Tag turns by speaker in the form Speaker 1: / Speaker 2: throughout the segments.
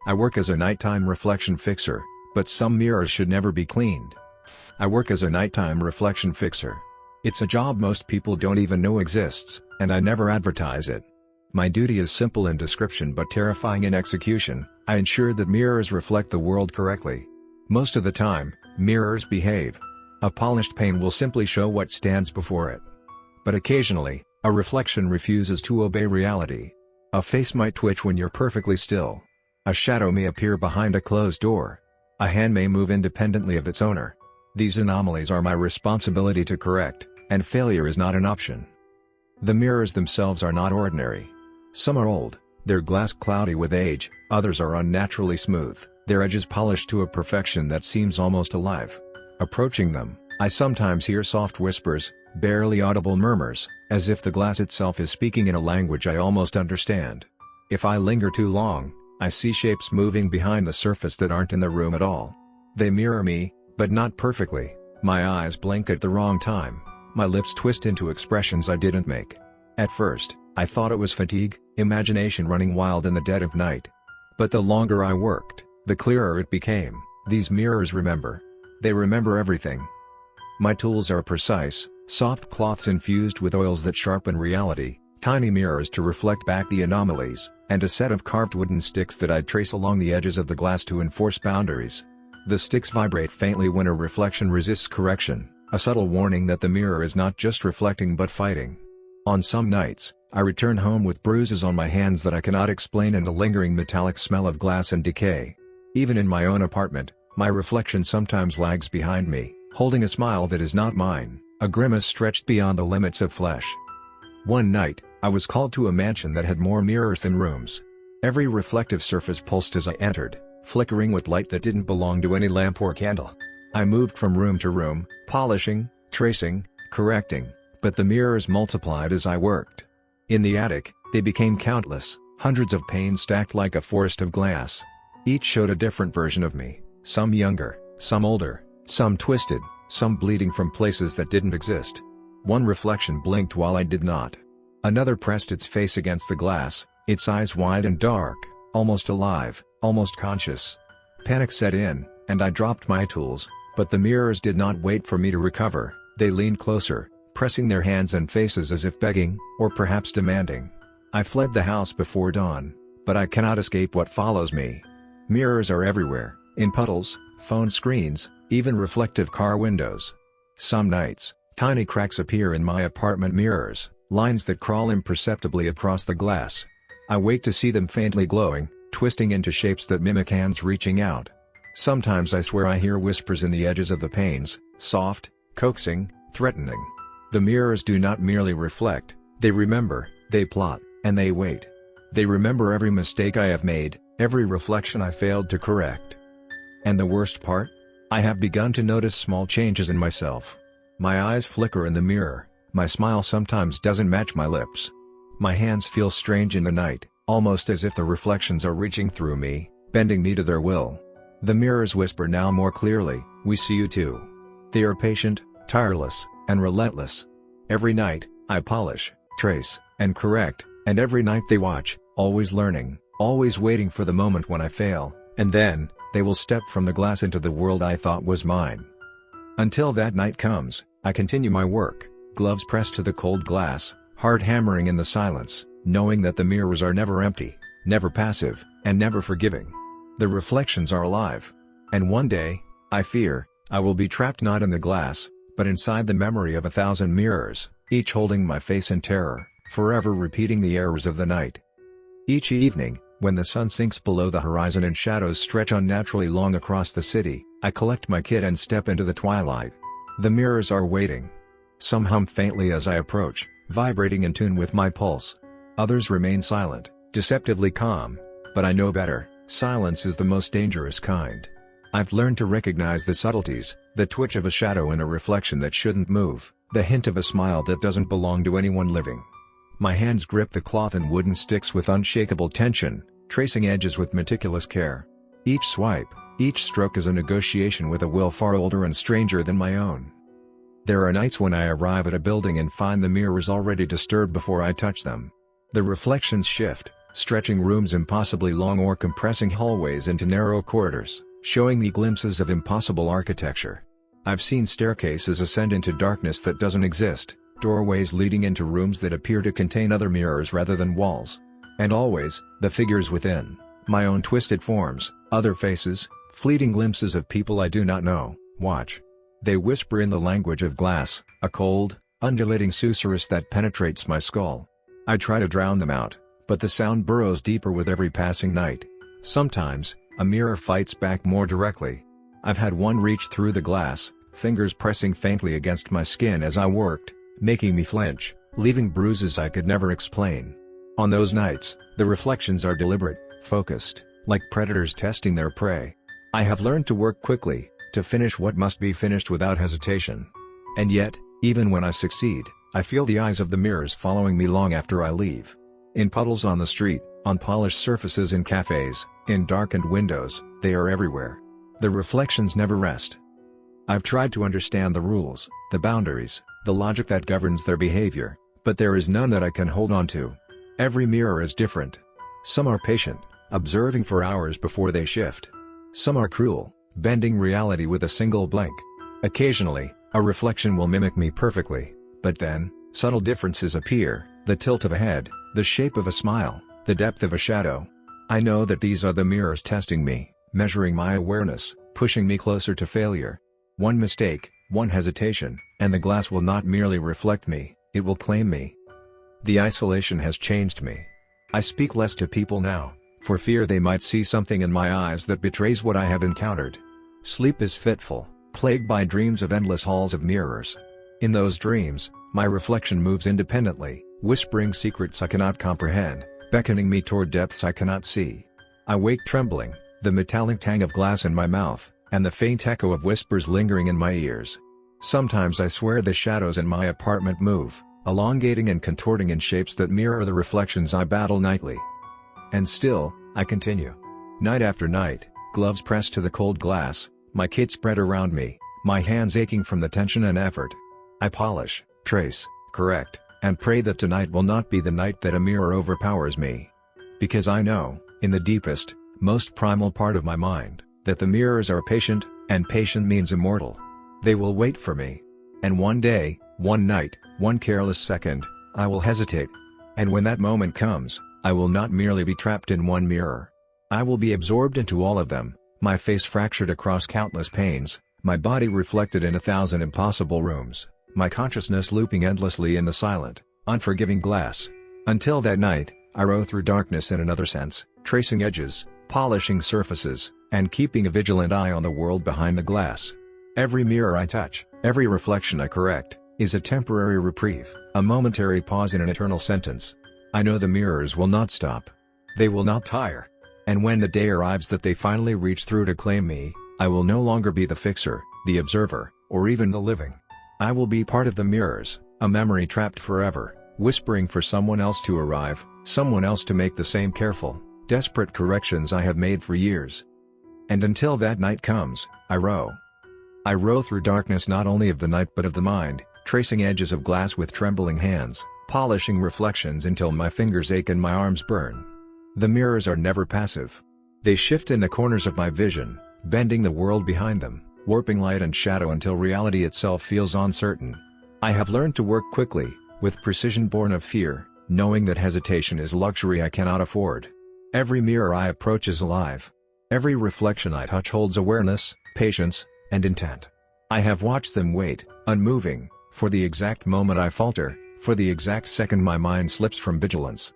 Speaker 1: I work as a nighttime reflection fixer, but some mirrors should never be cleaned. I work as a nighttime reflection fixer. It's a job most people don't even know exists, and I never advertise it. My duty is simple in description but terrifying in execution. I ensure that mirrors reflect the world correctly. Most of the time, mirrors behave. A polished pane will simply show what stands before it. But occasionally, a reflection refuses to obey reality. A face might twitch when you're perfectly still. A shadow may appear behind a closed door. A hand may move independently of its owner. These anomalies are my responsibility to correct, and failure is not an option. The mirrors themselves are not ordinary. Some are old, their glass cloudy with age, others are unnaturally smooth, their edges polished to a perfection that seems almost alive. Approaching them, I sometimes hear soft whispers, barely audible murmurs, as if the glass itself is speaking in a language I almost understand. If I linger too long, I see shapes moving behind the surface that aren't in the room at all. They mirror me, but not perfectly. My eyes blink at the wrong time. My lips twist into expressions I didn't make. At first, I thought it was fatigue, imagination running wild in the dead of night. But the longer I worked, the clearer it became. These mirrors remember. They remember everything. My tools are precise, soft cloths infused with oils that sharpen reality, tiny mirrors to reflect back the anomalies, and a set of carved wooden sticks that I trace along the edges of the glass to enforce boundaries. The sticks vibrate faintly when a reflection resists correction, a subtle warning that the mirror is not just reflecting but fighting. On some nights, I return home with bruises on my hands that I cannot explain and a lingering metallic smell of glass and decay. Even in my own apartment, my reflection sometimes lags behind me, holding a smile that is not mine, a grimace stretched beyond the limits of flesh. One night, I was called to a mansion that had more mirrors than rooms. Every reflective surface pulsed as I entered, flickering with light that didn't belong to any lamp or candle. I moved from room to room, polishing, tracing, correcting, but the mirrors multiplied as I worked. In the attic, they became countless, hundreds of panes stacked like a forest of glass. Each showed a different version of me, some younger, some older, some twisted, some bleeding from places that didn't exist. One reflection blinked while I did not. Another pressed its face against the glass, its eyes wide and dark, almost alive, almost conscious. Panic set in, and I dropped my tools, but the mirrors did not wait for me to recover. They leaned closer, pressing their hands and faces as if begging, or perhaps demanding. I fled the house before dawn, but I cannot escape what follows me. Mirrors are everywhere, in puddles, phone screens, even reflective car windows. Some nights, tiny cracks appear in my apartment mirrors, lines that crawl imperceptibly across the glass. I wake to see them faintly glowing, twisting into shapes that mimic hands reaching out. Sometimes I swear I hear whispers in the edges of the panes, soft, coaxing, threatening. The mirrors do not merely reflect, they remember, they plot, and they wait. They remember every mistake I have made, every reflection I failed to correct. And the worst part? I have begun to notice small changes in myself. My eyes flicker in the mirror, my smile sometimes doesn't match my lips. My hands feel strange in the night, almost as if the reflections are reaching through me, bending me to their will. The mirrors whisper now more clearly, "We see you too." They are patient, tireless, and relentless. Every night, I polish, trace, and correct, and every night they watch, always learning, always waiting for the moment when I fail, and then, they will step from the glass into the world I thought was mine. Until that night comes, I continue my work, gloves pressed to the cold glass, heart hammering in the silence, knowing that the mirrors are never empty, never passive, and never forgiving. The reflections are alive. And one day, I fear, I will be trapped not in the glass, but inside the memory of 1,000 mirrors, each holding my face in terror, forever repeating the errors of the night. Each evening, when the sun sinks below the horizon and shadows stretch unnaturally long across the city, I collect my kit and step into the twilight. The mirrors are waiting. Some hum faintly as I approach, vibrating in tune with my pulse. Others remain silent, deceptively calm, but I know better, silence is the most dangerous kind. I've learned to recognize the subtleties, the twitch of a shadow in a reflection that shouldn't move, the hint of a smile that doesn't belong to anyone living. My hands grip the cloth and wooden sticks with unshakable tension, tracing edges with meticulous care. Each swipe, each stroke is a negotiation with a will far older and stranger than my own. There are nights when I arrive at a building and find the mirrors already disturbed before I touch them. The reflections shift, stretching rooms impossibly long or compressing hallways into narrow corridors, showing me glimpses of impossible architecture. I've seen staircases ascend into darkness that doesn't exist, doorways leading into rooms that appear to contain other mirrors rather than walls. And always, the figures within, my own twisted forms, other faces, fleeting glimpses of people I do not know, watch. They whisper in the language of glass, a cold, undulating susurrus that penetrates my skull. I try to drown them out, but the sound burrows deeper with every passing night. Sometimes, a mirror fights back more directly. I've had one reach through the glass, fingers pressing faintly against my skin as I worked, making me flinch, leaving bruises I could never explain. On those nights, the reflections are deliberate, focused, like predators testing their prey. I have learned to work quickly, to finish what must be finished without hesitation. And yet, even when I succeed, I feel the eyes of the mirrors following me long after I leave. In puddles on the street, on polished surfaces in cafes, in darkened windows, they are everywhere. The reflections never rest. I've tried to understand the rules, the boundaries, the logic that governs their behavior, but there is none that I can hold on to. Every mirror is different. Some are patient, observing for hours before they shift. Some are cruel, bending reality with a single blink. Occasionally, a reflection will mimic me perfectly, but then, subtle differences appear, the tilt of a head, the shape of a smile, the depth of a shadow. I know that these are the mirrors testing me, measuring my awareness, pushing me closer to failure. One mistake, one hesitation, and the glass will not merely reflect me, it will claim me. The isolation has changed me. I speak less to people now, for fear they might see something in my eyes that betrays what I have encountered. Sleep is fitful, plagued by dreams of endless halls of mirrors. In those dreams, my reflection moves independently, whispering secrets I cannot comprehend, beckoning me toward depths I cannot see. I wake trembling, the metallic tang of glass in my mouth, and the faint echo of whispers lingering in my ears. Sometimes I swear the shadows in my apartment move, elongating and contorting in shapes that mirror the reflections I battle nightly. And still, I continue. Night after night, gloves pressed to the cold glass, my kit spread around me, my hands aching from the tension and effort. I polish, trace, correct, and pray that tonight will not be the night that a mirror overpowers me. Because I know, in the deepest, most primal part of my mind, that the mirrors are patient, and patient means immortal. They will wait for me. And one day, one night, one careless second, I will hesitate. And when that moment comes, I will not merely be trapped in one mirror. I will be absorbed into all of them, my face fractured across countless panes, my body reflected in 1,000 impossible rooms, my consciousness looping endlessly in the silent, unforgiving glass. Until that night, I row through darkness in another sense, tracing edges, polishing surfaces, and keeping a vigilant eye on the world behind the glass. Every mirror I touch, every reflection I correct, is a temporary reprieve, a momentary pause in an eternal sentence. I know the mirrors will not stop. They will not tire. And when the day arrives that they finally reach through to claim me, I will no longer be the fixer, the observer, or even the living. I will be part of the mirrors, a memory trapped forever, whispering for someone else to arrive, someone else to make the same careful, desperate corrections I have made for years. And until that night comes, I row. I row through darkness not only of the night but of the mind, tracing edges of glass with trembling hands, polishing reflections until my fingers ache and my arms burn. The mirrors are never passive. They shift in the corners of my vision, bending the world behind them, warping light and shadow until reality itself feels uncertain. I have learned to work quickly, with precision born of fear, knowing that hesitation is luxury I cannot afford. Every mirror I approach is alive. Every reflection I touch holds awareness, patience, and intent. I have watched them wait, unmoving, for the exact moment I falter, for the exact second my mind slips from vigilance.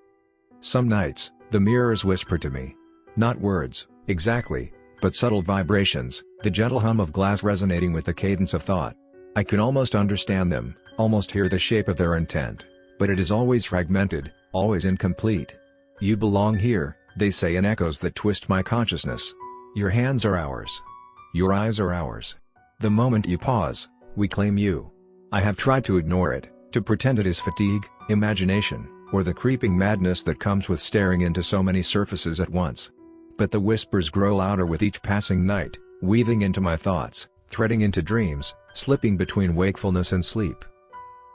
Speaker 1: Some nights, the mirrors whisper to me. Not words, exactly, but subtle vibrations, the gentle hum of glass resonating with the cadence of thought. I can almost understand them, almost hear the shape of their intent, but it is always fragmented, always incomplete. You belong here, they say in echoes that twist my consciousness. Your hands are ours. Your eyes are ours. The moment you pause, we claim you. I have tried to ignore it, to pretend it is fatigue, imagination, or the creeping madness that comes with staring into so many surfaces at once. But the whispers grow louder with each passing night, weaving into my thoughts, threading into dreams, slipping between wakefulness and sleep.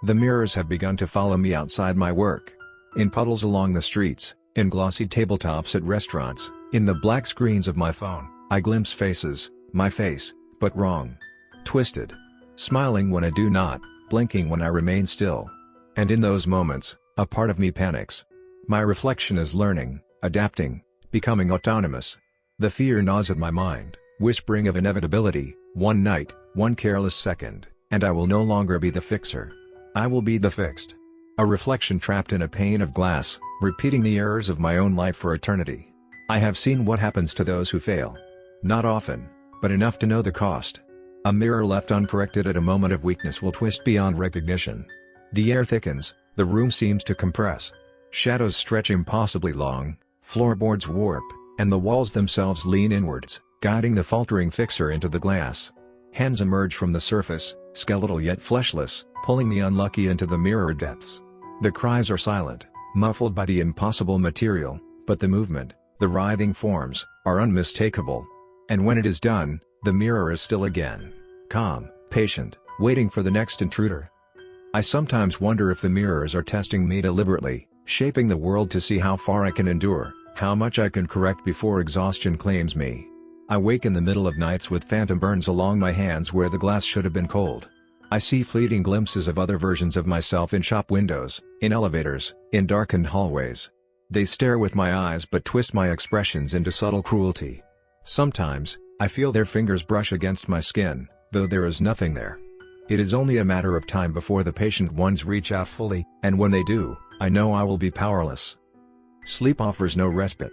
Speaker 1: The mirrors have begun to follow me outside my work. In puddles along the streets, In glossy tabletops at restaurants, in the black screens of my phone, I glimpse faces, my face, but wrong. Twisted. Smiling when I do not, blinking when I remain still. And in those moments, a part of me panics. My reflection is learning, adapting, becoming autonomous. The fear gnaws at my mind, whispering of inevitability, one night, one careless second, and I will no longer be the fixer. I will be the fixed. A reflection trapped in a pane of glass, repeating the errors of my own life for eternity. I have seen what happens to those who fail. Not often, but enough to know the cost. A mirror left uncorrected at a moment of weakness will twist beyond recognition. The air thickens, the room seems to compress. Shadows stretch impossibly long, floorboards warp, and the walls themselves lean inwards, guiding the faltering fixer into the glass. Hands emerge from the surface, skeletal yet fleshless, pulling the unlucky into the mirror depths. The cries are silent, muffled by the impossible material, but the movement, the writhing forms, are unmistakable. And when it is done, the mirror is still again. Calm, patient, waiting for the next intruder. I sometimes wonder if the mirrors are testing me deliberately, shaping the world to see how far I can endure, how much I can correct before exhaustion claims me. I wake in the middle of nights with phantom burns along my hands where the glass should have been cold. I see fleeting glimpses of other versions of myself in shop windows, in elevators, in darkened hallways. They stare with my eyes but twist my expressions into subtle cruelty. Sometimes, I feel their fingers brush against my skin, though there is nothing there. It is only a matter of time before the patient ones reach out fully, and when they do, I know I will be powerless. Sleep offers no respite.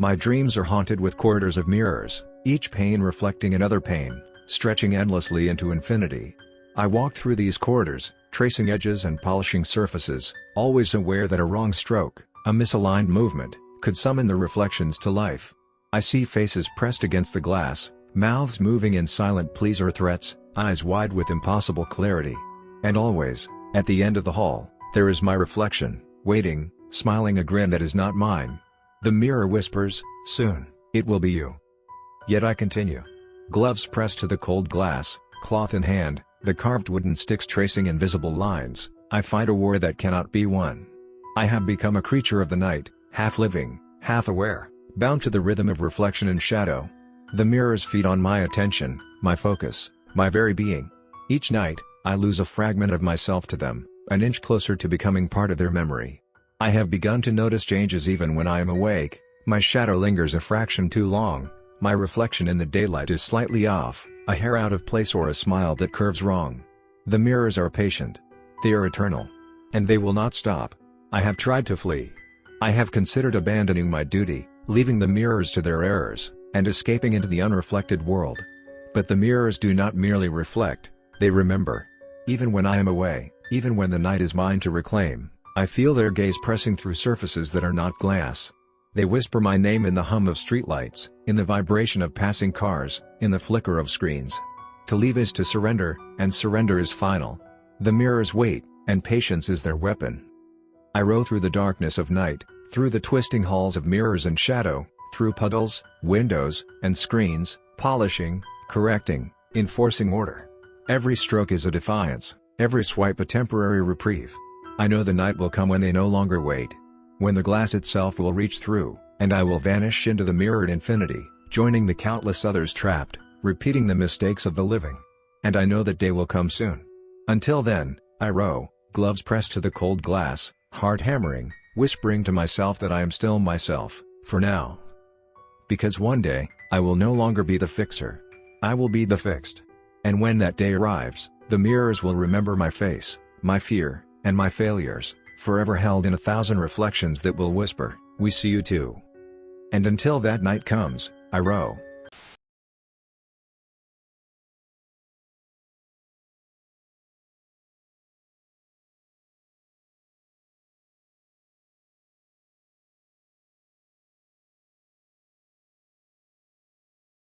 Speaker 1: My dreams are haunted with corridors of mirrors, each pane reflecting another pane, stretching endlessly into infinity. I walk through these corridors, tracing edges and polishing surfaces, always aware that a wrong stroke, a misaligned movement, could summon the reflections to life. I see faces pressed against the glass, mouths moving in silent pleas or threats, eyes wide with impossible clarity. And always, at the end of the hall, there is my reflection, waiting, smiling a grin that is not mine. The mirror whispers, "Soon, it will be you." Yet I continue. Gloves pressed to the cold glass, cloth in hand, the carved wooden sticks tracing invisible lines, I fight a war that cannot be won. I have become a creature of the night, half living, half aware, bound to the rhythm of reflection and shadow. The mirrors feed on my attention, my focus, my very being. Each night, I lose a fragment of myself to them, an inch closer to becoming part of their memory. I have begun to notice changes even when I am awake. My shadow lingers a fraction too long, my reflection in the daylight is slightly off, a hair out of place or a smile that curves wrong. The mirrors are patient. They are eternal. And they will not stop. I have tried to flee. I have considered abandoning my duty, leaving the mirrors to their errors, and escaping into the unreflected world. But the mirrors do not merely reflect, they remember. Even when I am away, even when the night is mine to reclaim, I feel their gaze pressing through surfaces that are not glass. They whisper my name in the hum of streetlights, in the vibration of passing cars, in the flicker of screens. To leave is to surrender, and surrender is final. The mirrors wait, and patience is their weapon. I row through the darkness of night, through the twisting halls of mirrors and shadow, through puddles, windows, and screens, polishing, correcting, enforcing order. Every stroke is a defiance, every swipe a temporary reprieve. I know the night will come when they no longer wait. When the glass itself will reach through, and I will vanish into the mirrored infinity, joining the countless others trapped, repeating the mistakes of the living. And I know that day will come soon. Until then, I row, gloves pressed to the cold glass, heart hammering, whispering to myself that I am still myself, for now. Because one day, I will no longer be the fixer. I will be the fixed. And when that day arrives, the mirrors will remember my face, my fear, and my failures, forever held in 1,000 reflections that will whisper, "We see you too." And until that night comes, I row.